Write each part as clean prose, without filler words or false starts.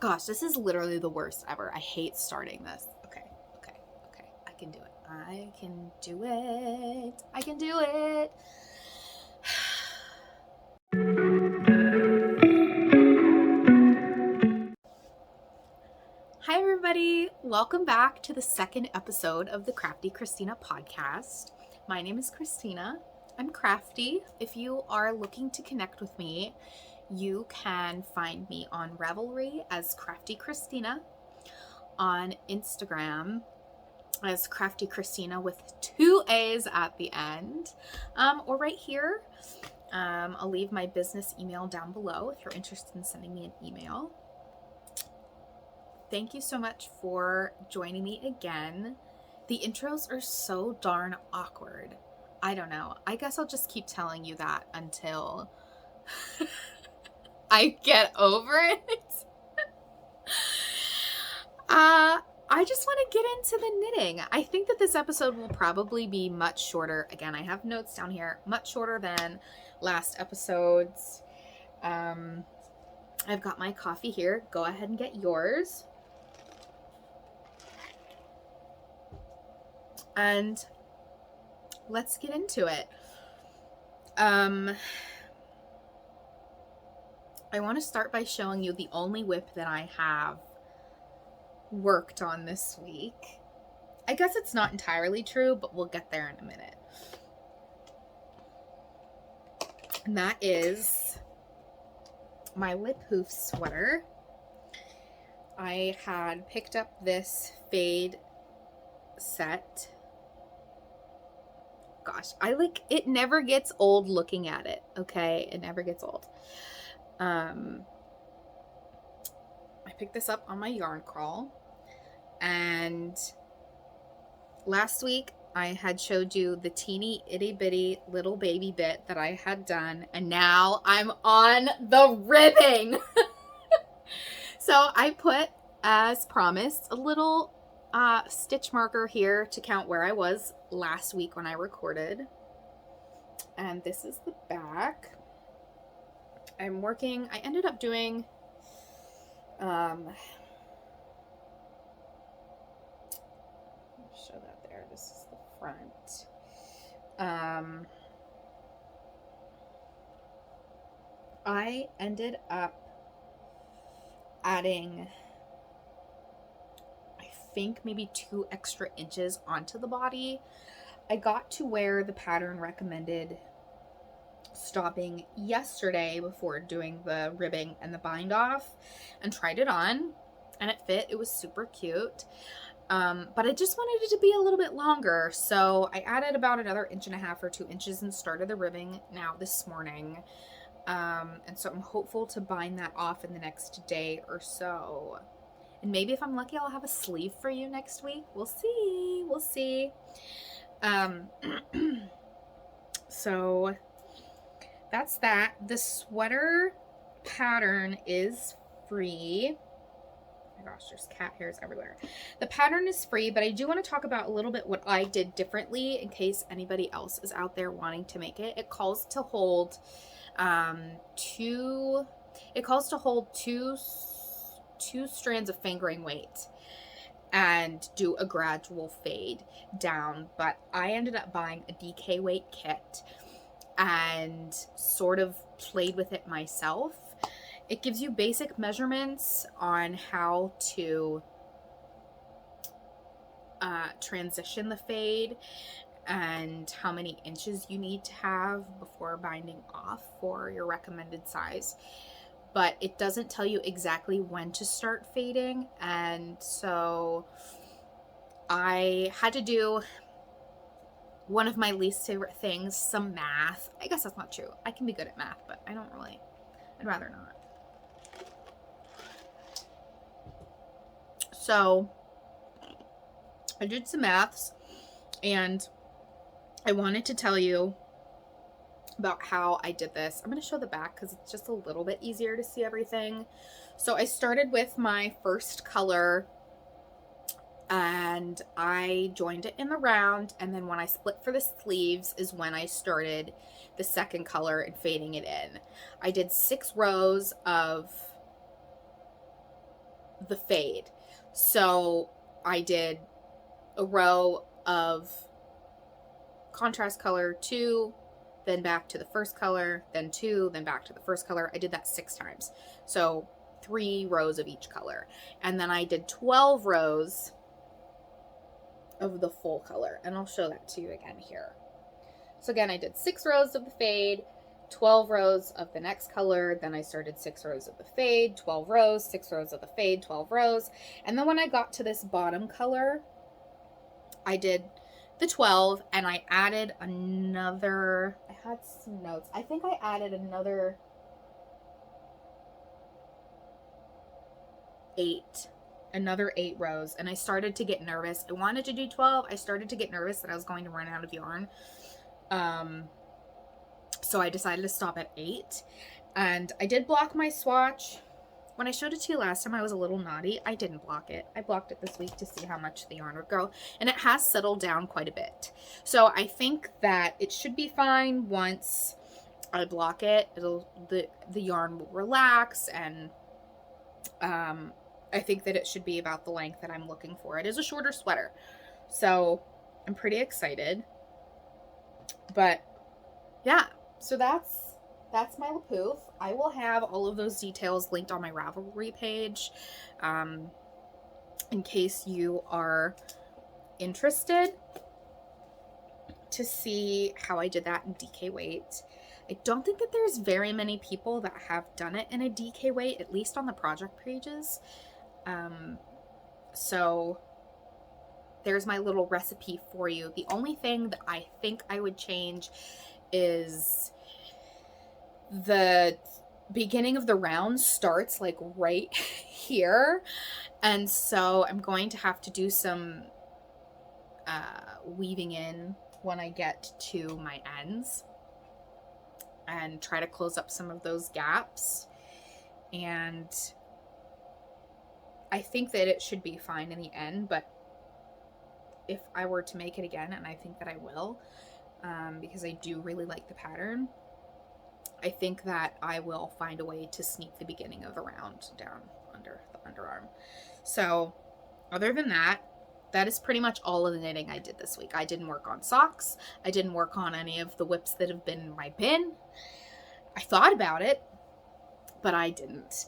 Gosh, this is literally the worst ever. I hate starting this. Okay. I can do it. I can do it. Hi, everybody. Welcome back to the second episode of the Crafty Kristina podcast. My name is Kristina. I'm crafty. If you are looking to connect with me, you can find me on Ravelry as kraftykristina, on Instagram as kraftykristina with 2 A's at the end, or right here. I'll leave my business email down below if you're interested in sending me an email. Thank you so much for joining me again. The intros are so darn awkward. I don't know. I guess I'll just keep telling you that until I get over it. I just want to get into the knitting. I think that this episode will probably be much shorter. Again, I have notes down here, much shorter than last episodes. I've got my coffee here. Go ahead and get yours. And let's get into it. I want to start by showing you the only whip that I have worked on this week. I guess it's not entirely true, but we'll get there in a minute. And that is my lip hoof sweater. I had picked up this fade set. Gosh, it never gets old looking at it, okay? It never gets old. I picked this up on my yarn crawl, and last week I had showed you the teeny itty bitty little baby bit that I had done, and now I'm on the ribbing. So I put, as promised, a little stitch marker here to count where I was last week when I recorded. And this is the back. I ended up doing show that there. This is the front. I ended up adding, I think, maybe 2 extra inches onto the body. I got to where the pattern recommended stopping yesterday before doing the ribbing and the bind off, and tried it on, and it fit. It was super cute. But I just wanted it to be a little bit longer, so I added about another 1.5 or 2 inches and started the ribbing now this morning. And so I'm hopeful to bind that off in the next day or so. And maybe if I'm lucky, I'll have a sleeve for you next week. We'll see. So that's that. The sweater pattern is free. Oh my gosh, there's cat hairs everywhere. The pattern is free, but I do want to talk about a little bit what I did differently in case anybody else is out there wanting to make it. It calls to hold two strands of fingering weight and do a gradual fade down, but I ended up buying a DK weight kit and sort of played with it myself. It gives you basic measurements on how to transition the fade and how many inches you need to have before binding off for your recommended size. But it doesn't tell you exactly when to start fading, and so I had to do one of my least favorite things, some math. I guess that's not true. I can be good at math, but I'd rather not. So I did some maths, and I wanted to tell you about how I did this. I'm going to show the back because it's just a little bit easier to see everything. So I started with my first color and I joined it in the round, and then when I split for the sleeves is when I started the second color and fading it in. I did 6 rows of the fade. So I did a row of contrast color, 2, then back to the first color, then 2, then back to the first color. I did that 6 times. So 3 rows of each color. And then I did 12 rows of the full color. And I'll show that to you again here. So again, I did 6 rows of the fade, 12 rows of the next color. Then I started 6 rows of the fade, 12 rows, 6 rows of the fade, 12 rows. And then when I got to this bottom color, I did the 12 and I added another, I had some notes. I think I added another 8 rows, and I started to get nervous. I wanted to do 12. I started to get nervous that I was going to run out of yarn. So I decided to stop at 8, and I did block my swatch. When I showed it to you last time, I was a little naughty. I didn't block it. I blocked it this week to see how much the yarn would grow, and it has settled down quite a bit. So I think that it should be fine once I block it. The yarn will relax, and I think that it should be about the length that I'm looking for. It is a shorter sweater, so I'm pretty excited. But yeah, so that's my LiQWYD. I will have all of those details linked on my Ravelry page, in case you are interested to see how I did that in DK weight. I don't think that there's very many people that have done it in a DK weight, at least on the project pages. So there's my little recipe for you. The only thing that I think I would change is the beginning of the round starts like right here. And so I'm going to have to do some weaving in when I get to my ends and try to close up some of those gaps. And I think that it should be fine in the end, but if I were to make it again, and I think that I will, because I do really like the pattern, I think that I will find a way to sneak the beginning of the round down under the underarm. So other than that, that is pretty much all of the knitting I did this week. I didn't work on socks. I didn't work on any of the whips that have been in my bin. I thought about it, but I didn't.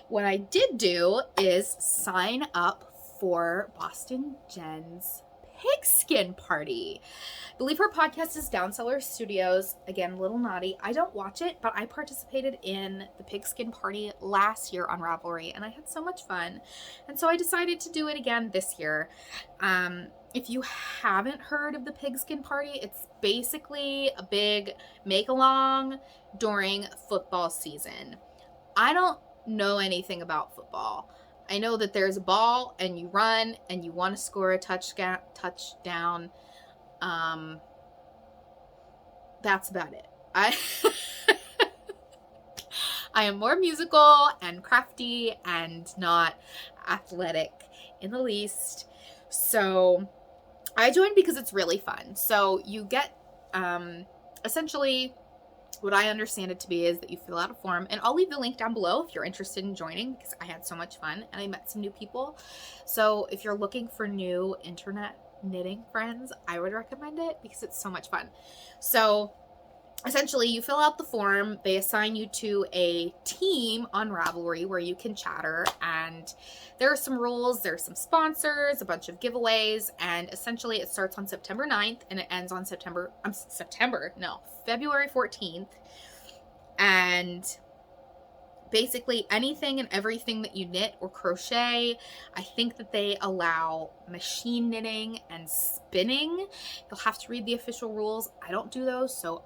What I did do is sign up for Boston Jen's pigskin party. I believe her podcast is Downseller Studios. Again, a little naughty. I don't watch it, but I participated in the pigskin party last year on Ravelry, and I had so much fun. And so I decided to do it again this year. If you haven't heard of the pigskin party, it's basically a big make-along during football season. I don't know anything about football. I know that there's a ball and you run and you want to score a touchdown. That's about it. I am more musical and crafty and not athletic in the least. So I joined because it's really fun. So you get, essentially, what I understand it to be is that you fill out a form, and I'll leave the link down below if you're interested in joining, because I had so much fun and I met some new people. So if you're looking for new internet knitting friends, I would recommend it because it's so much fun. So essentially you fill out the form, they assign you to a team on Ravelry where you can chatter, and there are some rules, there's some sponsors, a bunch of giveaways, and essentially it starts on September 9th and it ends on February 14th. And basically anything and everything that you knit or crochet, I think that they allow machine knitting and spinning. You'll have to read the official rules. I don't do those, so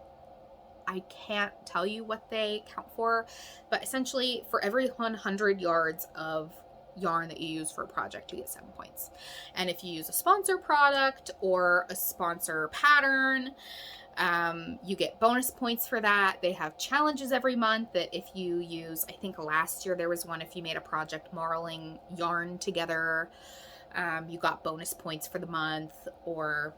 I can't tell you what they count for, but essentially for every 100 yards of yarn that you use for a project, you get 7 points. And if you use a sponsor product or a sponsor pattern, you get bonus points for that. They have challenges every month that if you use, I think last year there was one, if you made a project marling yarn together, you got bonus points for the month, or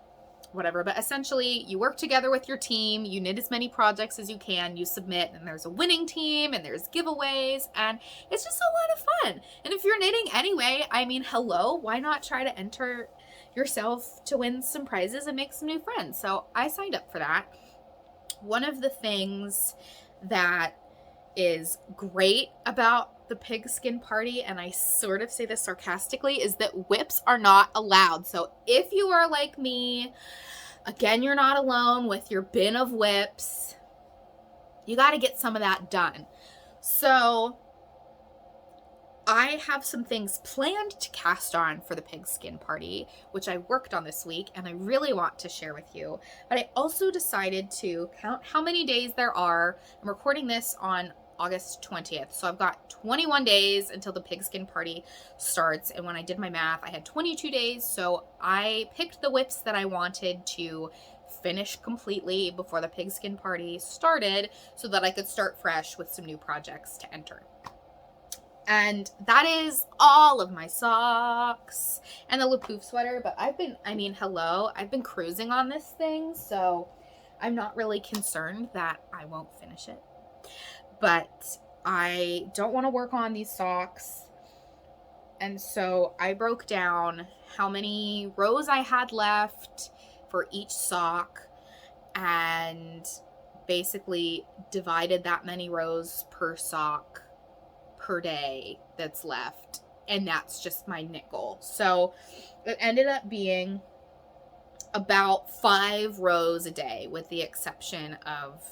whatever. But essentially, you work together with your team, you knit as many projects as you can, you submit, and there's a winning team, and there's giveaways, and it's just a lot of fun. And if you're knitting anyway, I mean, hello, why not try to enter yourself to win some prizes and make some new friends? So I signed up for that. One of the things that is great about the pigskin party, and I sort of say this sarcastically, is that whips are not allowed. So if you are like me, again, you're not alone with your bin of whips. You got to get some of that done. So I have some things planned to cast on for the pigskin party, which I worked on this week, and I really want to share with you. But I also decided to count how many days there are. I'm recording this on August 20th. So I've got 21 days until the pigskin party starts. And when I did my math, I had 22 days. So I picked the whips that I wanted to finish completely before the pigskin party started so that I could start fresh with some new projects to enter. And that is all of my socks and the LiQWYD sweater. But I've been cruising on this thing. So I'm not really concerned that I won't finish it. But I don't want to work on these socks. And so I broke down how many rows I had left for each sock and basically divided that many rows per sock per day that's left. And that's just my knit goal. So it ended up being about 5 rows a day, with the exception of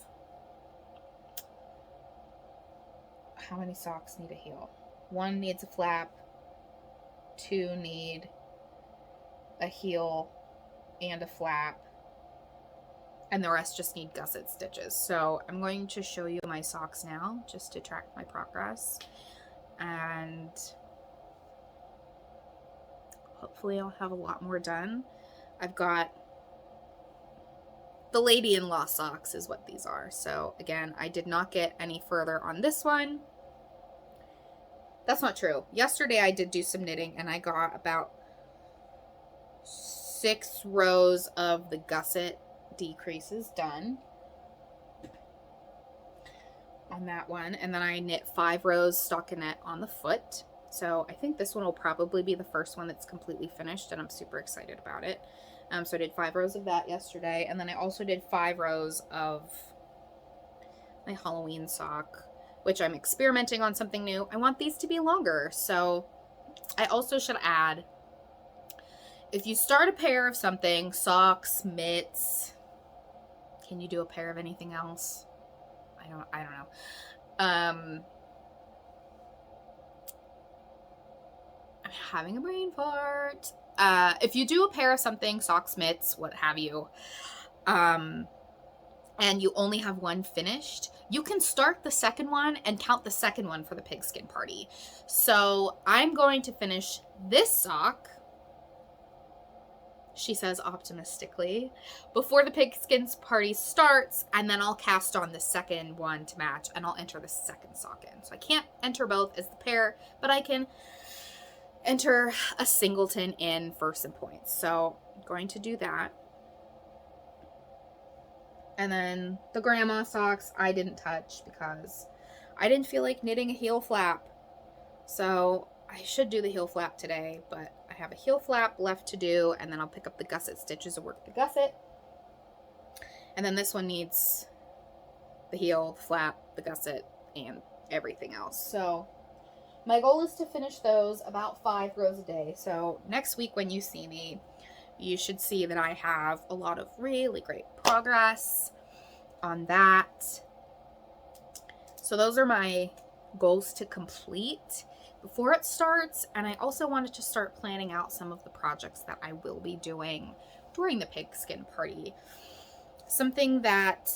how many socks need a heel. 1 needs a flap, 2 need a heel and a flap, and the rest just need gusset stitches. So I'm going to show you my socks now just to track my progress, and hopefully I'll have a lot more done. I've got the lady-in-law socks is what these are. So again, I did not get any further on this one. That's not true. Yesterday I did do some knitting and I got about 6 rows of the gusset decreases done on that one. And then I knit 5 rows stockinette on the foot. So I think this one will probably be the first one that's completely finished, and I'm super excited about it. So I did 5 rows of that yesterday. And then I also did 5 rows of my Halloween sock, which I'm experimenting on something new. I want these to be longer. So I also should add, if you start a pair of something, socks, mitts, can you do a pair of anything else? I don't know. I'm having a brain fart. If you do a pair of something, socks, mitts, what have you, and you only have 1 finished, you can start the second one and count the second one for the pigskin party. So I'm going to finish this sock, she says optimistically, before the pigskin's party starts, and then I'll cast on the second one to match, and I'll enter the second sock in. So I can't enter both as the pair, but I can enter a singleton in for some points. So I'm going to do that. And then the grandma socks I didn't touch because I didn't feel like knitting a heel flap. So I should do the heel flap today, but I have a heel flap left to do, and then I'll pick up the gusset stitches and work the gusset. And then this one needs the heel, the flap, the gusset, and everything else. So my goal is to finish those about 5 rows a day. So next week when you see me, you should see that I have a lot of really great progress on that. So those are my goals to complete before it starts. And I also wanted to start planning out some of the projects that I will be doing during the pigskin party. Something that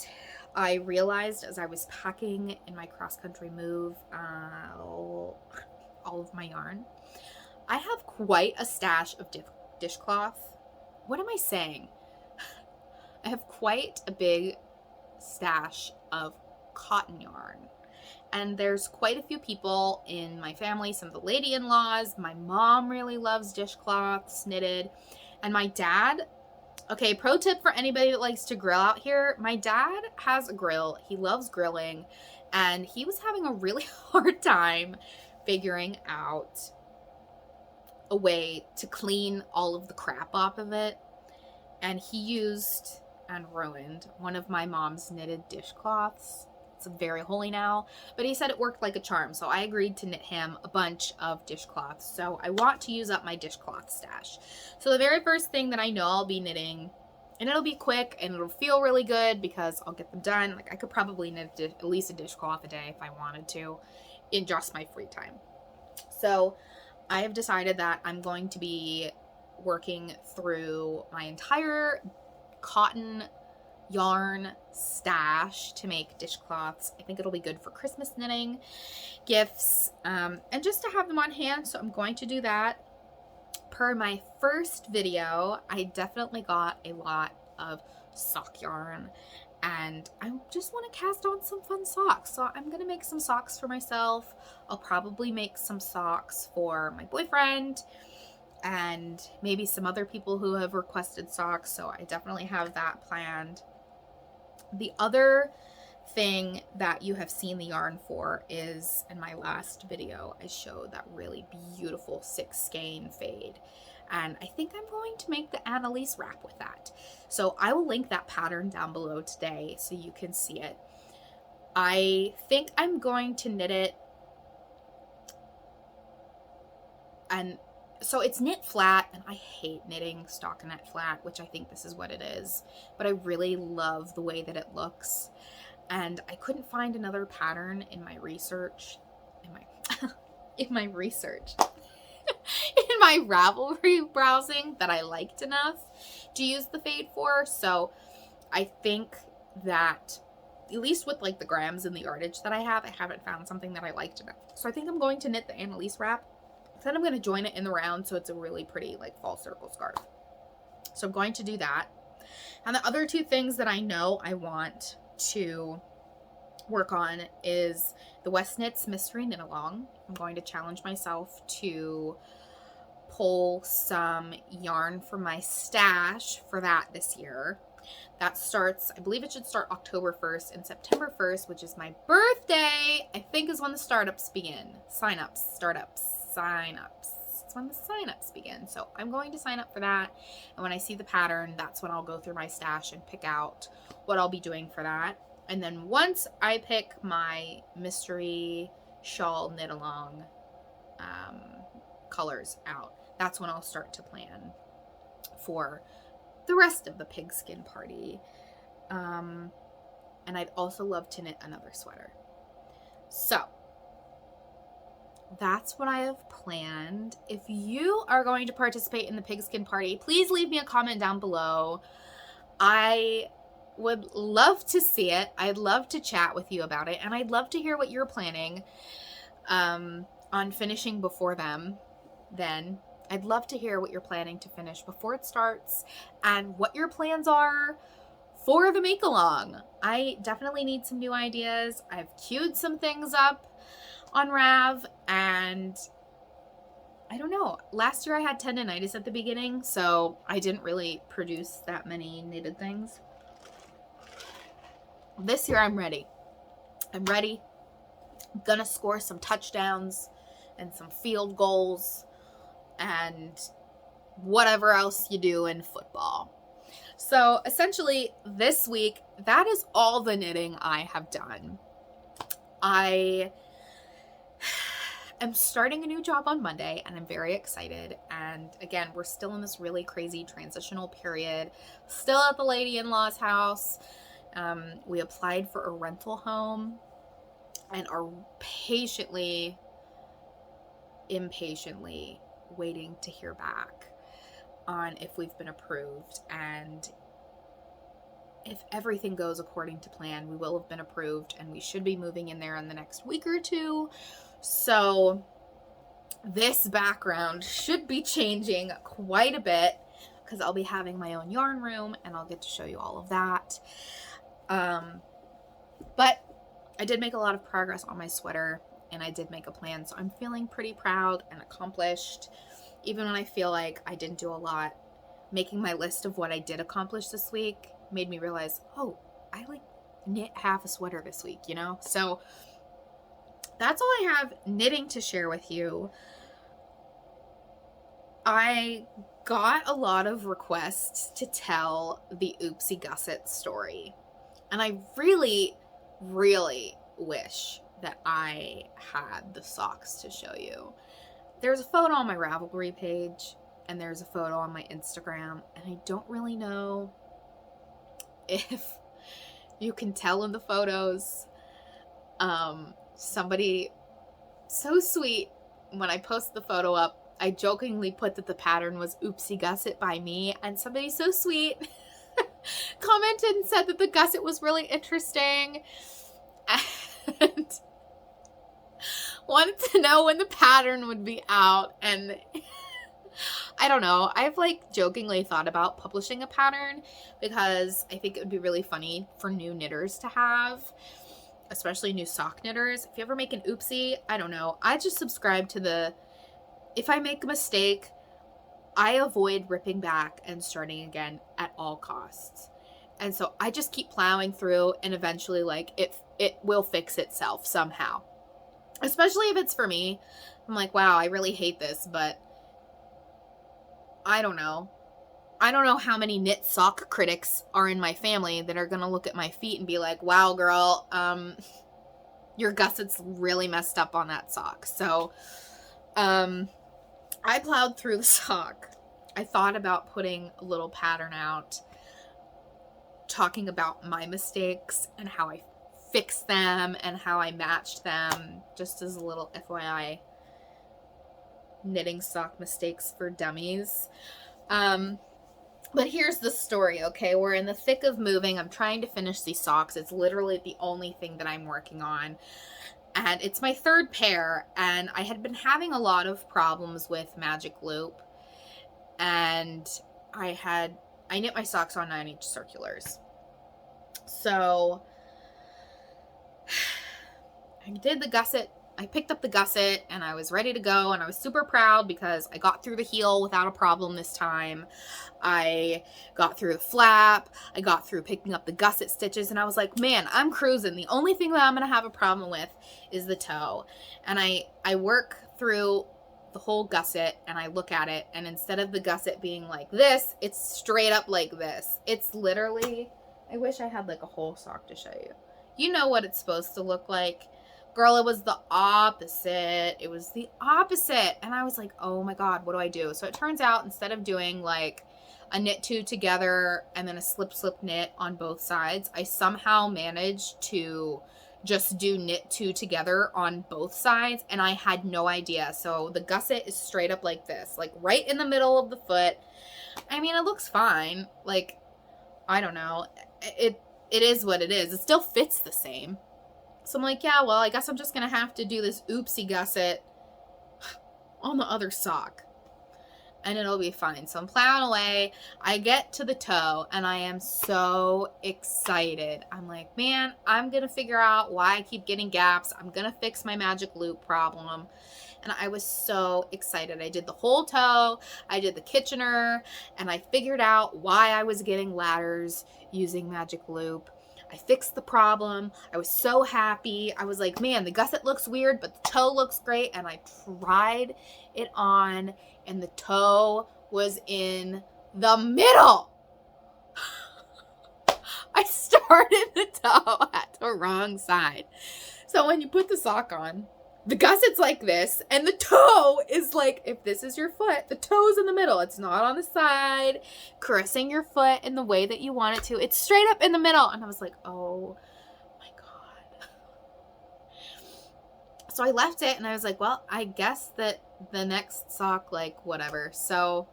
I realized as I was packing in my cross-country move, all of my yarn, I have quite a stash of dishcloth. What am I saying? I have quite a big stash of cotton yarn. And there's quite a few people in my family, some of the lady-in-laws. My mom really loves dishcloths knitted. And my dad Okay, pro tip for anybody that likes to grill out here. My dad has a grill. He loves grilling, and he was having a really hard time figuring out a way to clean all of the crap off of it. And he used and ruined one of my mom's knitted dishcloths. It's very holy now, but he said it worked like a charm, so I agreed to knit him a bunch of dishcloths. So I want to use up my dishcloth stash. So the very first thing that I know I'll be knitting, and it'll be quick and it'll feel really good because I'll get them done. Like, I could probably knit at least a dishcloth a day if I wanted to in just my free time. So I have decided that I'm going to be working through my entire cotton yarn stash to make dishcloths. I think it'll be good for Christmas knitting, gifts, and just to have them on hand. So I'm going to do that. Per my first video, I definitely got a lot of sock yarn, and I just want to cast on some fun socks. So I'm going to make some socks for myself. I'll probably make some socks for my boyfriend and maybe some other people who have requested socks. So I definitely have that planned. The other thing that you have seen the yarn for is, in my last video, I showed that really beautiful 6 skein fade. And I think I'm going to make the Annalise wrap with that. So I will link that pattern down below today so you can see it. I think I'm going to knit it, and so it's knit flat, and I hate knitting stockinette flat, which I think this is what it is, but I really love the way that it looks. And I couldn't find another pattern in my research, in my Ravelry browsing that I liked enough to use the fade for. So I think that, at least with like the grams and the yardage that I haven't found something that I liked enough. So I think I'm going to knit the Annalise wrap. Then I'm going to join it in the round so it's a really pretty like fall circle scarf. So I'm going to do that. And the other 2 things that I know I want to work on is the West Knits Mystery Knit Along. I'm going to challenge myself to pull some yarn from my stash for that this year. That starts, I believe it should start October 1st, and September 1st, which is my birthday, I think is when the startups begin. Sign-ups. It's when the sign-ups begin. So I'm going to sign up for that. And when I see the pattern, that's when I'll go through my stash and pick out what I'll be doing for that. And then once I pick my mystery shawl knit along colors out, that's when I'll start to plan for the rest of the pigskin party. And I'd also love to knit another sweater. So that's what I have planned. If you are going to participate in the pigskin party, please leave me a comment down below. I would love to see it. I'd love to chat with you about it, and I'd love to hear what you're planning on finishing before then. I'd love to hear what you're planning to finish before it starts and what your plans are for the make along. I definitely need some new ideas. I've queued some things up on Rav, and I don't know. Last year I had tendinitis at the beginning, so I didn't really produce that many knitted things. This year I'm ready. I'm gonna score some touchdowns and some field goals and whatever else you do in football. So essentially this week, that is all the knitting I have done. I am starting a new job on Monday, and I'm very excited. And again, we're still in this really crazy transitional period, still at the lady in-law's house. We applied for a rental home and are impatiently waiting to hear back on if we've been approved. And if everything goes according to plan, we will have been approved, and we should be moving in there in the next week or 2. So this background should be changing quite a bit because I'll be having my own yarn room, and I'll get to show you all of that. But I did make a lot of progress on my sweater, and I did make a plan, so I'm feeling pretty proud and accomplished, even when I feel like I didn't do a lot. making my list of what I did accomplish this week made me realize, oh, I like knit half a sweater this week, you know? So that's all I have knitting to share with you. I got a lot of requests to tell the Oopsie Gusset story. And I really, really wish that I had the socks to show you. There's a photo on my Ravelry page and there's a photo on my Instagram, and I don't really know if you can tell in the photos. Somebody so sweet, when I posted the photo up, I jokingly put that the pattern was Oopsie Gusset by me, and somebody so sweet commented and said that the gusset was really interesting and wanted to know when the pattern would be out. And I don't know, I've like jokingly thought about publishing a pattern because I think it would be really funny for new knitters to have, especially new sock knitters. If you ever make an oopsie, I don't know, I just subscribe to the, if I make a mistake, I avoid ripping back and starting again at all costs. And so I just keep plowing through, and eventually like it will fix itself somehow. Especially if it's for me. I'm like, wow, I really hate this, but I don't know. I don't know how many knit sock critics are in my family that are going to look at my feet and be like, wow, girl, your gusset's really messed up on that sock. So, I plowed through the sock. I thought about putting a little pattern out talking about my mistakes and how I fixed them and how I matched them, just as a little FYI, knitting sock mistakes for dummies. But here's the story, okay? We're in the thick of moving. I'm trying to finish these socks. It's literally the only thing that I'm working on. And it's my third pair, and I had been having a lot of problems with magic loop, and I knit my socks on 9-inch circulars. So I did the gusset. I picked up the gusset and I was ready to go, and I was super proud because I got through the heel without a problem this time. I got through the flap. I got through picking up the gusset stitches, and I was like, man, I'm cruising. The only thing that I'm going to have a problem with is the toe. And I work through the whole gusset and I look at it, and instead of the gusset being like this, it's straight up like this. It's literally, I wish I had like a whole sock to show you. You know what it's supposed to look like. Girl, it was the opposite. It was the opposite. And I was like, oh my God, what do I do? So it turns out, instead of doing like a knit two together and then a slip knit on both sides, I somehow managed to just do knit two together on both sides, and I had no idea. So the gusset is straight up like this, like right in the middle of the foot. I mean, it looks fine. Like, I don't know. It is what it is. It still fits the same. So I'm like, yeah, well, I guess I'm just going to have to do this oopsie gusset on the other sock, and it'll be fine. So I'm plowing away. I get to the toe, and I am so excited. I'm like, man, I'm going to figure out why I keep getting gaps. I'm going to fix my magic loop problem. And I was so excited. I did the whole toe. I did the Kitchener, and I figured out why I was getting ladders using magic loop. I fixed the problem. I was so happy. I was like, man, the gusset looks weird, but the toe looks great. And I tried it on, and the toe was in the middle. I started the toe at the wrong side. So when you put the sock on, the gusset's like this, and the toe is like, if this is your foot, the toe's in the middle. It's not on the side, caressing your foot in the way that you want it to. It's straight up in the middle. And I was like, oh my God. So I left it, and I was like, well, I guess that the next sock, like, whatever. So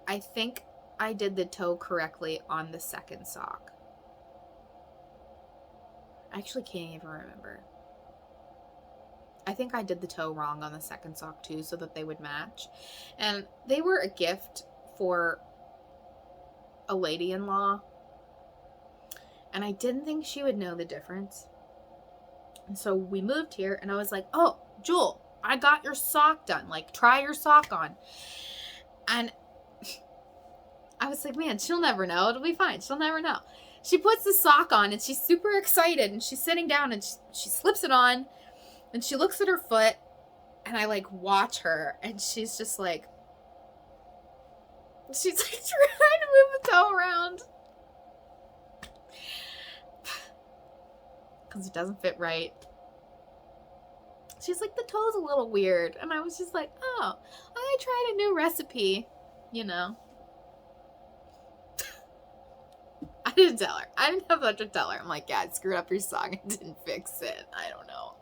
I think I did the toe correctly on the second sock. I actually can't even remember. I think I did the toe wrong on the second sock too, so that they would match. And they were a gift for a lady-in-law, and I didn't think she would know the difference. And so we moved here, and I was like, oh, Jewel, I got your sock done. Like, try your sock on. And I was like, man, she'll never know. It'll be fine. She'll never know. She puts the sock on and she's super excited and she's sitting down and she slips it on and she looks at her foot and I like watch her and she's just like, she's like trying to move the toe around because it doesn't fit right. She's like, the toe's a little weird. And I was just like, oh, I tried a new recipe, you know. I didn't tell her. I didn't have much to tell her. I'm like, yeah, I screwed up your song and didn't fix it. I don't know.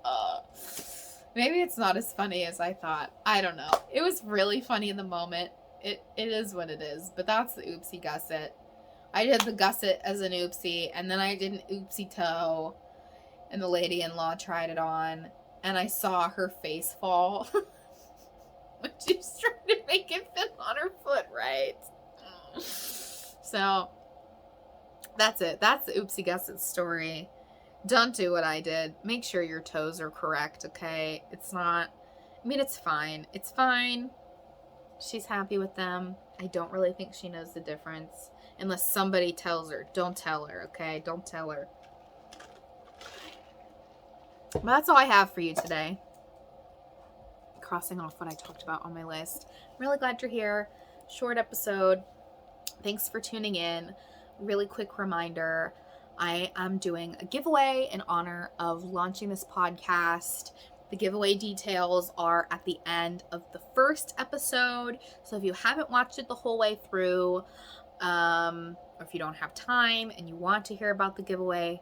Maybe it's not as funny as I thought. I don't know. It was really funny in the moment. It is what it is. But that's the oopsie gusset. I did the gusset as an oopsie, and then I did an oopsie toe, and the lady-in-law tried it on, and I saw her face fall when she was trying to make it fit on her foot right. So that's it. That's the oopsie gusset story. Don't do what I did. Make sure your toes are correct, okay? It's not, I mean, it's fine. It's fine. She's happy with them. I don't really think she knows the difference. Unless somebody tells her. Don't tell her, okay? Don't tell her. But that's all I have for you today. Crossing off what I talked about on my list. I'm really glad you're here. Short episode. Thanks for tuning in. Really quick reminder. I am doing a giveaway in honor of launching this podcast. The giveaway details are at the end of the first episode. So if you haven't watched it the whole way through, or if you don't have time and you want to hear about the giveaway,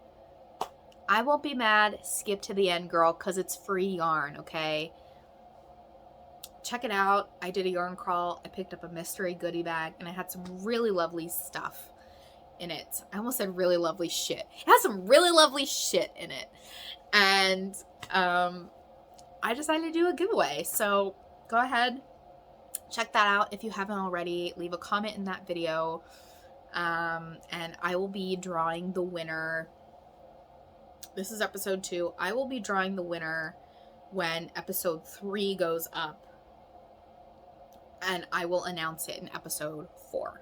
I won't be mad. Skip to the end, girl, because it's free yarn, okay? Check it out. I did a yarn crawl. I picked up a mystery goodie bag, and I had some really lovely stuff in it. I almost said really lovely shit. It has some really lovely shit in it. And I decided to do a giveaway. So go ahead, check that out if you haven't already. Leave a comment in that video. And I will be drawing the winner. This is episode 2. I will be drawing the winner when episode 3 goes up. And I will announce it in episode 4.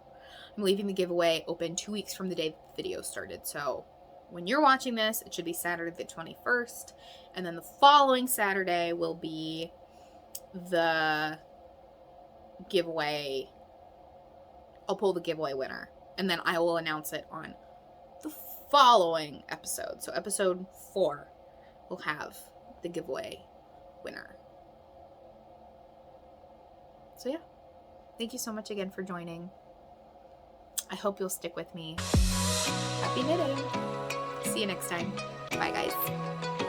I'm leaving the giveaway open 2 weeks from the day the video started. So when you're watching this, it should be Saturday the 21st. And then the following Saturday will be the giveaway. I'll pull the giveaway winner. And then I will announce it on the following episode. So episode 4 will have the giveaway winner. So yeah. Thank you so much again for joining. I hope you'll stick with me. Happy knitting. See you next time. Bye, guys.